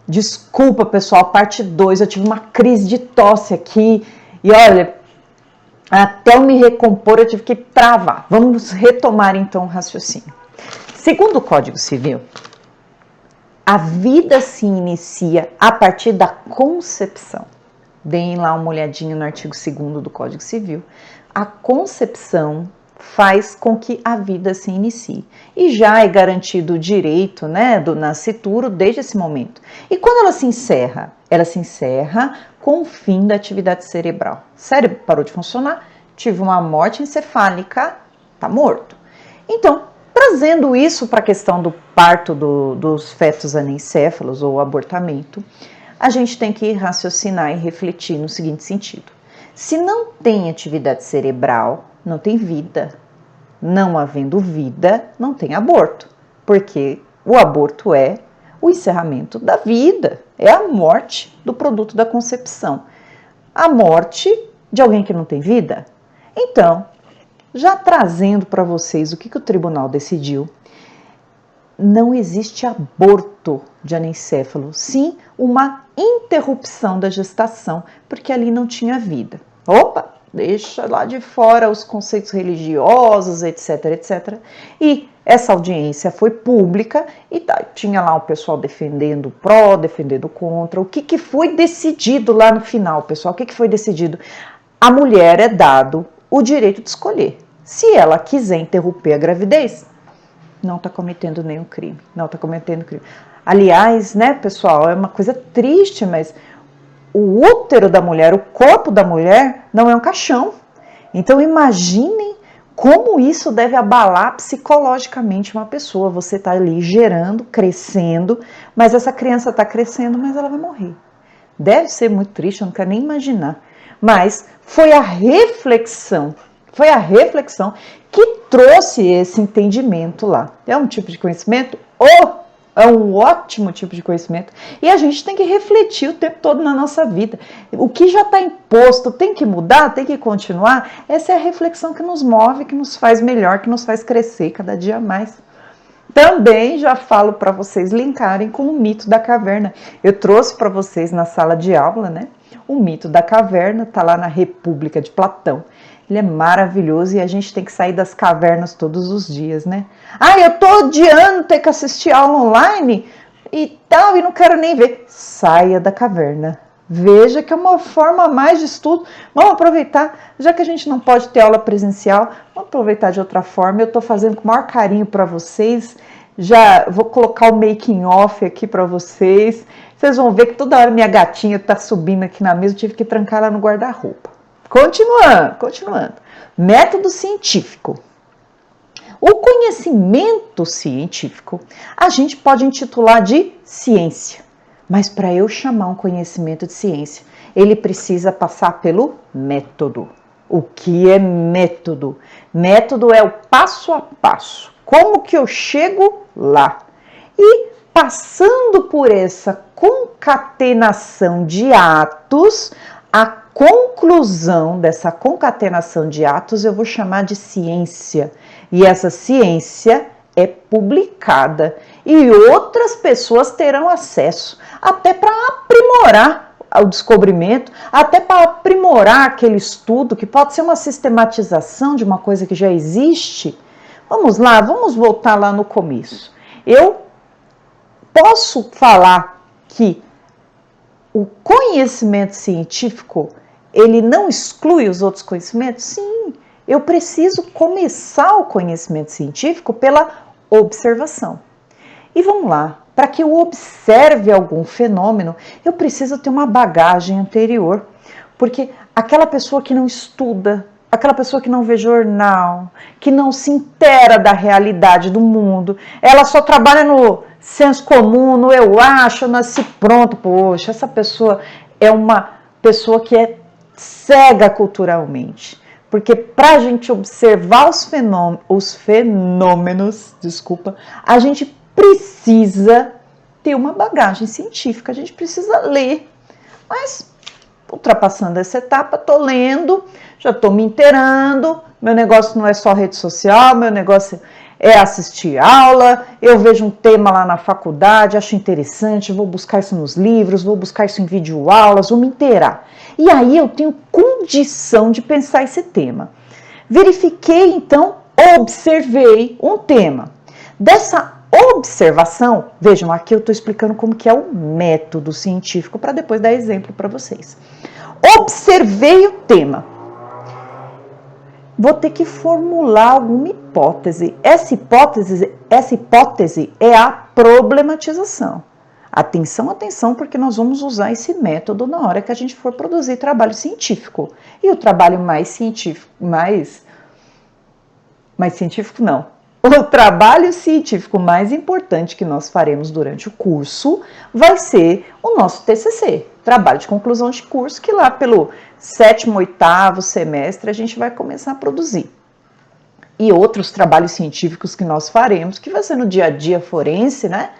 Desculpa, pessoal, parte 2, eu tive uma crise de tosse aqui e olha, até eu me recompor eu tive que travar. Vamos retomar então o raciocínio. Segundo o Código Civil, a vida se inicia a partir da concepção. Deem lá uma olhadinha no artigo 2º do Código Civil. A concepção faz com que a vida se inicie. E já é garantido o direito, né, do nascituro desde esse momento. E quando ela se encerra? Ela se encerra com o fim da atividade cerebral. O cérebro parou de funcionar, tive uma morte encefálica, tá morto. Então, trazendo isso para a questão do parto dos fetos anencéfalos ou abortamento, a gente tem que raciocinar e refletir no seguinte sentido. Se não tem atividade cerebral, não tem vida. Não havendo vida, não tem aborto. Porque o aborto é o encerramento da vida, é a morte do produto da concepção. A morte de alguém que não tem vida. Então, já trazendo para vocês o que o tribunal decidiu, não existe aborto de anencéfalo, sim uma interrupção da gestação, porque ali não tinha vida. Opa, deixa lá de fora os conceitos religiosos, etc, etc. E essa audiência foi pública e tinha lá o pessoal defendendo pró, defendendo contra. O que foi decidido lá no final, pessoal? O que foi decidido? A mulher é dado o direito de escolher. Se ela quiser interromper a gravidez, não está cometendo nenhum crime, não está cometendo crime. Aliás, né, pessoal, é uma coisa triste, mas o útero da mulher, o corpo da mulher, não é um caixão. Então, imaginem como isso deve abalar psicologicamente uma pessoa. Você está ali gerando, crescendo, mas essa criança está crescendo, mas ela vai morrer. Deve ser muito triste, eu não quero nem imaginar. Mas foi a reflexão que trouxe esse entendimento lá. É um tipo de conhecimento? É um ótimo tipo de conhecimento. E a gente tem que refletir o tempo todo na nossa vida. O que já está imposto tem que mudar, tem que continuar. Essa é a reflexão que nos move, que nos faz melhor, que nos faz crescer cada dia mais. Também já falo para vocês linkarem com o mito da caverna. Eu trouxe para vocês na sala de aula, né? O mito da caverna está lá na República de Platão. Ele é maravilhoso e a gente tem que sair das cavernas todos os dias, né? Eu tô odiando ter que assistir aula online e tal, e não quero nem ver. Saia da caverna. Veja que é uma forma a mais de estudo. Vamos aproveitar, já que a gente não pode ter aula presencial, vamos aproveitar de outra forma. Eu tô fazendo com o maior carinho para vocês. Já vou colocar o making off aqui para vocês. Vocês vão ver que toda hora minha gatinha tá subindo aqui na mesa, eu tive que trancar ela no guarda-roupa. Continuando. Método científico. O conhecimento científico a gente pode intitular de ciência, mas para eu chamar um conhecimento de ciência, ele precisa passar pelo método. O que é método? Método é o passo a passo. Como que eu chego lá? E passando por essa concatenação de atos, a conclusão dessa concatenação de atos eu vou chamar de ciência. E essa ciência é publicada e outras pessoas terão acesso, até para aprimorar o descobrimento, até para aprimorar aquele estudo, que pode ser uma sistematização de uma coisa que já existe. Vamos lá, vamos voltar lá no começo. Eu posso falar que o conhecimento científico, ele não exclui os outros conhecimentos? Sim, eu preciso começar o conhecimento científico pela observação. E vamos lá, para que eu observe algum fenômeno, eu preciso ter uma bagagem anterior, porque aquela pessoa que não estuda, aquela pessoa que não vê jornal, que não se inteira da realidade do mundo, ela só trabalha no senso comum, no eu acho, nasci pronto. Poxa, essa pessoa é uma pessoa que é cega culturalmente. Porque para a gente observar os fenômenos, a gente precisa ter uma bagagem científica, a gente precisa ler. Mas, ultrapassando essa etapa, estou lendo, já estou me inteirando, meu negócio não é só rede social, meu negócio é assistir aula, eu vejo um tema lá na faculdade, acho interessante, vou buscar isso nos livros, vou buscar isso em videoaulas, vou me inteirar. E aí eu tenho condição de pensar esse tema. Verifiquei, então, observei um tema. Dessa observação, vejam, aqui eu estou explicando como que é o método científico para depois dar exemplo para vocês. Observei o tema. Vou ter que formular alguma hipótese. Essa hipótese é a problematização. Atenção, atenção, porque nós vamos usar esse método na hora que a gente for produzir trabalho científico. E o trabalho mais científico, mais científico não. O trabalho científico mais importante que nós faremos durante o curso vai ser o nosso TCC, trabalho de conclusão de curso, que lá pelo 7º, 8º semestre a gente vai começar a produzir. E outros trabalhos científicos que nós faremos, que vai ser no dia a dia forense, né?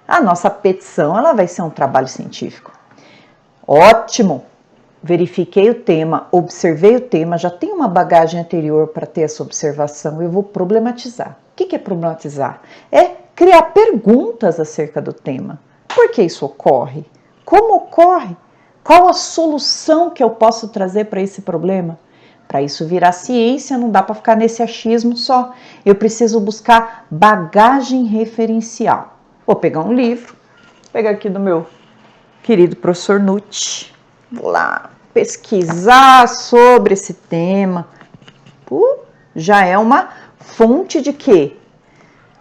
A nossa petição, ela vai ser um trabalho científico. Ótimo! Verifiquei o tema, observei o tema, já tenho uma bagagem anterior para ter essa observação, eu vou problematizar. O que é problematizar? É criar perguntas acerca do tema. Por que isso ocorre? Como ocorre? Qual a solução que eu posso trazer para esse problema? Para isso virar ciência, não dá para ficar nesse achismo só. Eu preciso buscar bagagem referencial. Vou pegar um livro, vou pegar aqui do meu querido professor Nutt. Vou lá pesquisar sobre esse tema. Já é uma fonte de quê?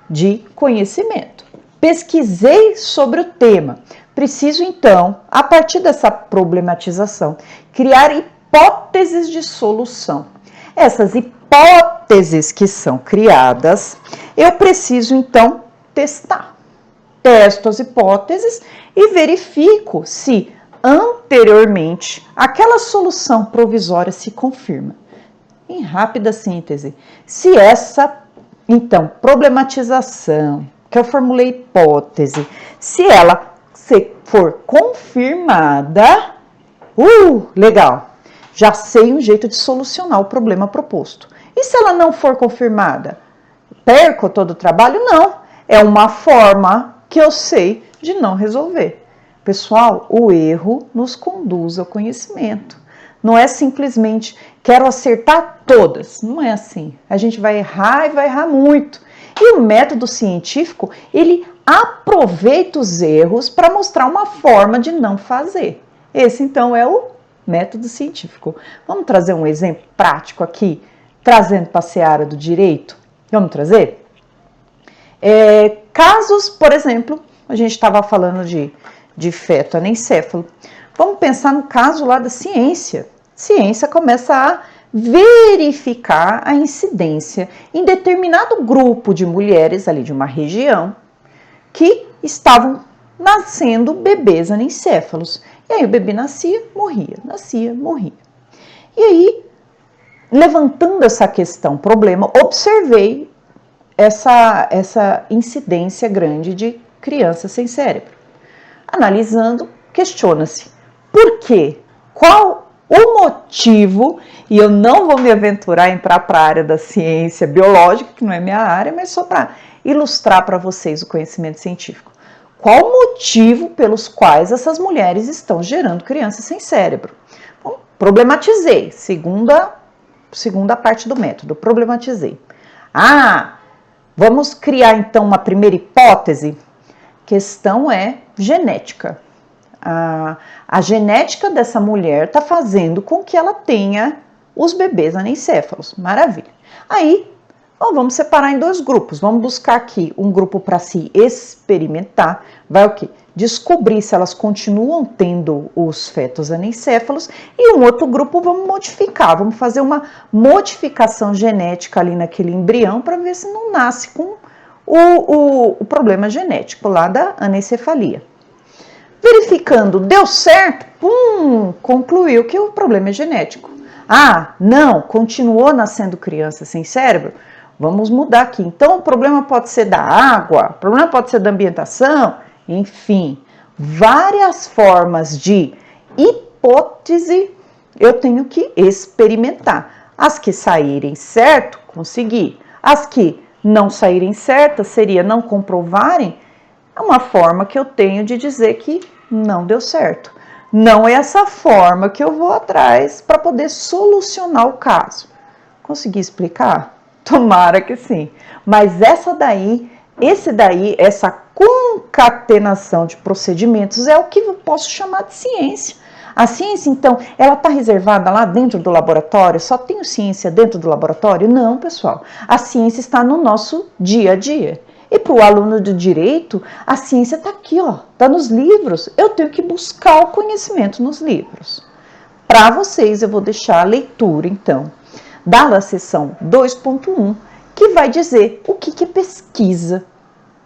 De conhecimento. Pesquisei sobre o tema. Preciso, então, a partir dessa problematização, criar hipóteses de solução. Essas hipóteses que são criadas, eu preciso, então, testar. Testo as hipóteses e verifico se anteriormente aquela solução provisória se confirma. Em rápida síntese, se essa, então, problematização, que eu formulei hipótese, se ela for confirmada, legal, já sei um jeito de solucionar o problema proposto. E se ela não for confirmada, perco todo o trabalho? Não, é uma forma que eu sei de não resolver. Pessoal, o erro nos conduz ao conhecimento. Não é simplesmente quero acertar todas. Não é assim. A gente vai errar e vai errar muito. E o método científico, ele aproveita os erros para mostrar uma forma de não fazer. Esse, então, é o método científico. Vamos trazer um exemplo prático aqui, trazendo para a seara do direito? Vamos trazer? Casos, por exemplo, a gente estava falando de feto anencéfalo. Vamos pensar no caso lá da ciência. Ciência começa a verificar a incidência em determinado grupo de mulheres ali de uma região que estavam nascendo bebês anencéfalos. E aí o bebê nascia, morria. E aí, levantando essa questão, problema, observei essa incidência grande de crianças sem cérebro. Analisando, questiona-se por quê? Qual o motivo? E eu não vou me aventurar em entrar para a área da ciência biológica, que não é minha área, mas só para ilustrar para vocês o conhecimento científico. Qual o motivo pelos quais essas mulheres estão gerando crianças sem cérebro? Bom, problematizei, segunda parte do método, problematizei. Vamos criar então uma primeira hipótese? Questão é genética. A genética dessa mulher está fazendo com que ela tenha os bebês anencéfalos. Maravilha. Aí, vamos separar em dois grupos. Vamos buscar aqui um grupo para se experimentar. Vai o quê? Descobrir se elas continuam tendo os fetos anencéfalos. E um outro grupo vamos modificar. Vamos fazer uma modificação genética ali naquele embrião para ver se não nasce com o problema genético lá da anencefalia. Verificando, deu certo, concluiu que o problema é genético. Não, continuou nascendo criança sem cérebro, vamos mudar aqui. Então, o problema pode ser da água, o problema pode ser da ambientação, enfim, várias formas de hipótese eu tenho que experimentar. As que saírem certo, consegui. As que não saírem certas, seria não comprovarem, é uma forma que eu tenho de dizer que não deu certo. Não é essa forma que eu vou atrás para poder solucionar o caso. Consegui explicar? Tomara que sim. Mas essa concatenação de procedimentos é o que eu posso chamar de ciência. A ciência, então, ela está reservada lá dentro do laboratório? Só tenho ciência dentro do laboratório? Não, pessoal. A ciência está no nosso dia a dia. E para o aluno de direito, a ciência está aqui, ó, está nos livros. Eu tenho que buscar o conhecimento nos livros. Para vocês, eu vou deixar a leitura, então, da seção 2.1, que vai dizer o que é pesquisa.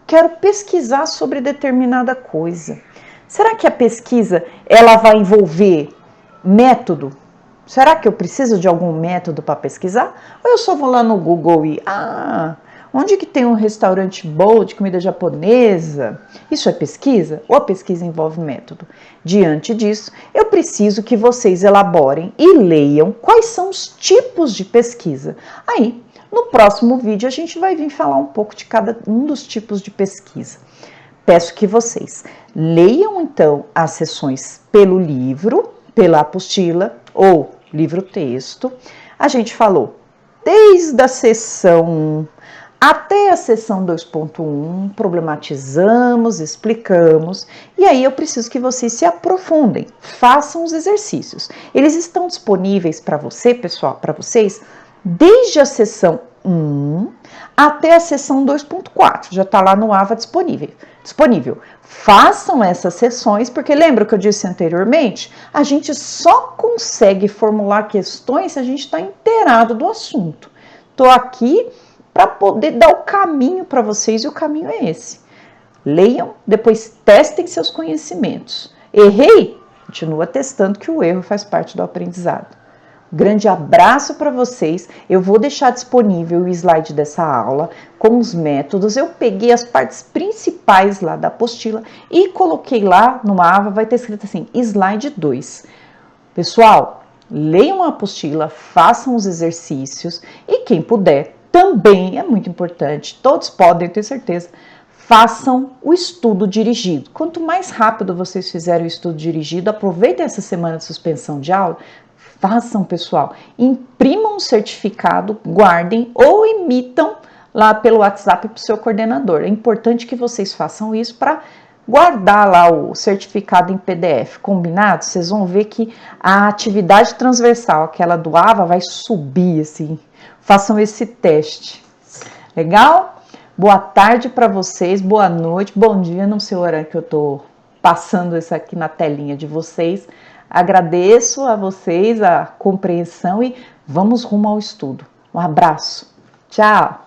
Quero pesquisar sobre determinada coisa. Será que a pesquisa ela vai envolver método? Será que eu preciso de algum método para pesquisar? Ou eu só vou lá no Google e onde que tem um restaurante bom de comida japonesa? Isso é pesquisa? Ou a pesquisa envolve método? Diante disso, eu preciso que vocês elaborem e leiam quais são os tipos de pesquisa. Aí, no próximo vídeo, a gente vai vir falar um pouco de cada um dos tipos de pesquisa. Peço que vocês leiam, então, as sessões pelo livro, pela apostila ou livro-texto. A gente falou desde a sessão 1 até a sessão 2.1, problematizamos, explicamos, e aí eu preciso que vocês se aprofundem, façam os exercícios. Eles estão disponíveis para você, pessoal, para vocês, desde a sessão 1 até a sessão 2.4, já está lá no AVA disponível. Façam essas sessões, porque lembra que eu disse anteriormente? A gente só consegue formular questões se a gente está inteirado do assunto. Estou aqui para poder dar o caminho para vocês, e o caminho é esse. Leiam, depois testem seus conhecimentos. Errei? Continua testando, que o erro faz parte do aprendizado. Grande abraço para vocês. Eu vou deixar disponível o slide dessa aula com os métodos. Eu peguei as partes principais lá da apostila e coloquei lá no AVA, vai ter escrito assim, slide 2. Pessoal, leiam a apostila, façam os exercícios e quem puder, também é muito importante, todos podem, eu tenho certeza, façam o estudo dirigido. Quanto mais rápido vocês fizerem o estudo dirigido, aproveitem essa semana de suspensão de aula, façam, pessoal, imprimam um certificado, guardem ou emitam lá pelo WhatsApp para o seu coordenador. É importante que vocês façam isso para guardar lá o certificado em PDF. Combinado? Vocês vão ver que a atividade transversal, aquela do AVA, vai subir assim. Façam esse teste. Legal? Boa tarde para vocês, boa noite, bom dia, não sei o horário que eu estou passando isso aqui na telinha de vocês. Agradeço a vocês a compreensão e vamos rumo ao estudo. Um abraço. Tchau.